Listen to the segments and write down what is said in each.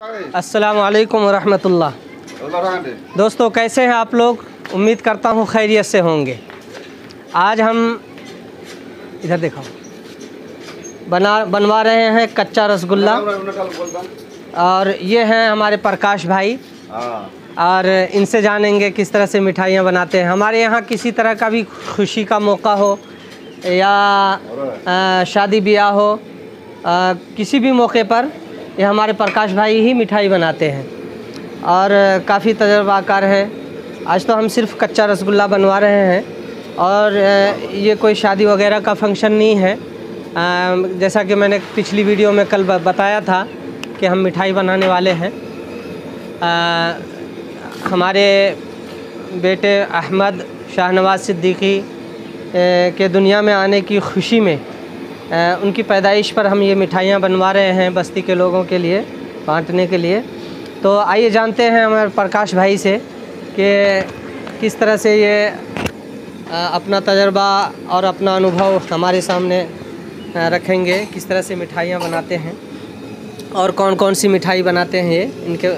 अस्सलाम वालेकुम रहमतुल्लाह। दोस्तों कैसे हैं आप लोग? उम्मीद करता हूँ खैरियत से होंगे। आज हम इधर देखो बनवा रहे हैं कच्चा रसगुल्ला, और ये हैं हमारे प्रकाश भाई, और इनसे जानेंगे किस तरह से मिठाइयाँ बनाते हैं। हमारे यहाँ किसी तरह का भी खुशी का मौका हो या शादी ब्याह हो, किसी भी मौके पर ये हमारे प्रकाश भाई ही मिठाई बनाते हैं और काफ़ी तजर्बाकार हैं। आज तो हम सिर्फ कच्चा रसगुल्ला बनवा रहे हैं, और ये कोई शादी वगैरह का फंक्शन नहीं है। जैसा कि मैंने पिछली वीडियो में कल बताया था कि हम मिठाई बनाने वाले हैं। हमारे बेटे अहमद शाहनवाज सिद्दीकी के दुनिया में आने की खुशी में उनकी पैदाइश पर हम ये मिठाइयाँ बनवा रहे हैं बस्ती के लोगों के लिए बांटने के लिए। तो आइए जानते हैं हमारे प्रकाश भाई से कि किस तरह से ये अपना तजर्बा और अपना अनुभव हमारे सामने रखेंगे, किस तरह से मिठाइयाँ बनाते हैं और कौन कौन सी मिठाई बनाते हैं ये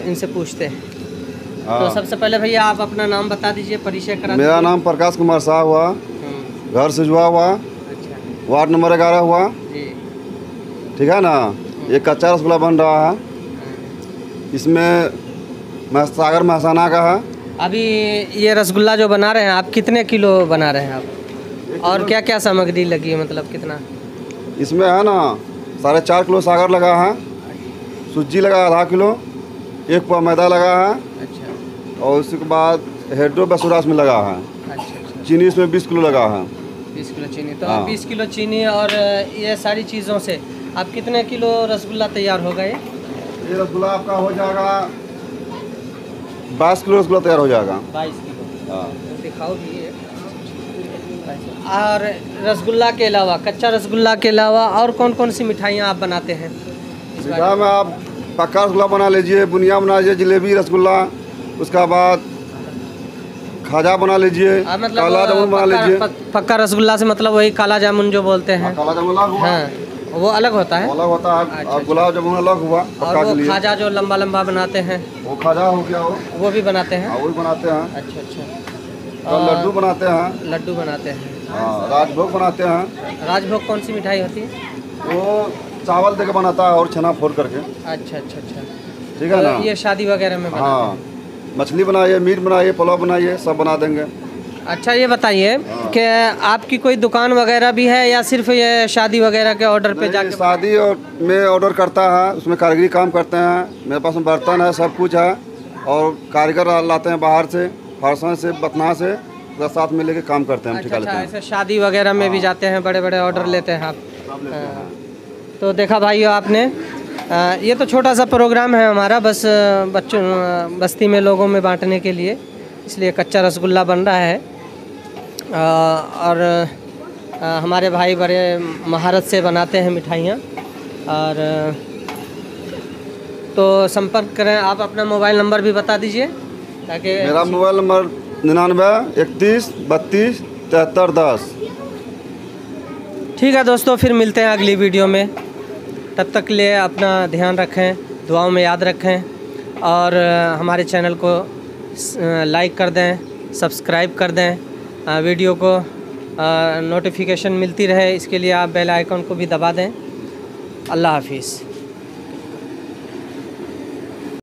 इनसे पूछते हैं। तो सबसे पहले भैया आप अपना नाम बता दीजिए, परिचय करा। मेरा नाम प्रकाश कुमार साहब हुआ, घर से जुआ हुआ, वार्ड नंबर 11 हुआ, ठीक है ना। ये कच्चा रसगुल्ला बन रहा है, इसमें सागर महसाना का है। अभी ये रसगुल्ला जो बना रहे हैं आप, कितने किलो बना रहे हैं आप, और क्या क्या सामग्री लगी है, मतलब कितना? इसमें है ना 4.5 किलो सागर लगा है, सूजी लगा 0.5 किलो, 1 पा मैदा लगा है। अच्छा। और उसके बाद हेड्रो बसुरास में लगा है। अच्छा। चीनी इसमें 20 किलो लगा है। 20 किलो चीनी। तो 20 किलो चीनी और ये सारी चीज़ों से आप कितने किलो रसगुल्ला तैयार होगा? ये रसगुल्ला आपका हो जाएगा 22 किलो रसगुल्ला तैयार हो जाएगा। 22 किलो। हाँ, दिखाओ भी ये। और रसगुल्ला के अलावा, कच्चा रसगुल्ला के अलावा और कौन कौन सी मिठाइयाँ आप बनाते हैं? मीठा में आप पक्का रसगुल्ला बना लीजिए, बुनिया बना लीजिए, जलेबी रसगुल्ला, उसका बाद खाजा बना लीजिए, मतलब काला जामुन बना लीजिए। पक्का रसगुल्ला से मतलब वही काला जामुन जो बोलते हैं। काला जामुन अलग हुआ। हाँ, वो अलग होता है। अलग होता है। और गुलाब जामुन अलग हुआ। और वो खाजा जो लंबा लंबा बनाते हैं, वो खाजा हो गया। वो भी बनाते हैं। वो भी बनाते हैं। अच्छा। और लड्डू बनाते हैं। लड्डू बनाते हैं। हाँ, राजभोग बनाते हैं। राजभोग कौन सी मिठाई होती है? वो चावल देके बनाता है और छना फोड़ करके। अच्छा। ठीक है ना। ये शादी वगैरह में बनाते हैं। मछली बनाइए, मीट बनाइए, पुलाव बनाइए, सब बना देंगे। अच्छा, ये बताइए कि आपकी कोई दुकान वगैरह भी है या सिर्फ ये शादी वगैरह के ऑर्डर पे जाके? शादी और में ऑर्डर करता है, उसमें कारीगरी काम करते हैं। मेरे पास बर्तन है, सब कुछ है, और कारीगर लाते हैं बाहर से, फरसन से, बतना से, साथ में लेके काम करते हैं। अच्छा, ऐसे शादी वगैरह में भी जाते हैं, बड़े बड़े ऑर्डर लेते हैं आप। तो देखा भाइयों आपने, ये तो छोटा सा प्रोग्राम है हमारा, बस बच्चों बस्ती में लोगों में बांटने के लिए, इसलिए कच्चा रसगुल्ला बन रहा है। और हमारे भाई बड़े महारत से बनाते हैं मिठाइयाँ। और तो संपर्क करें। आप अपना मोबाइल नंबर भी बता दीजिए ताकि। मेरा मोबाइल नंबर 99 31 32 73 10। ठीक है दोस्तों, फिर मिलते हैं अगली वीडियो में। तब तक के लिए अपना ध्यान रखें, दुआओं में याद रखें, और हमारे चैनल को लाइक कर दें, सब्सक्राइब कर दें, वीडियो को नोटिफिकेशन मिलती रहे, इसके लिए आप बेल आइकन को भी दबा दें। अल्लाह हाफिज़।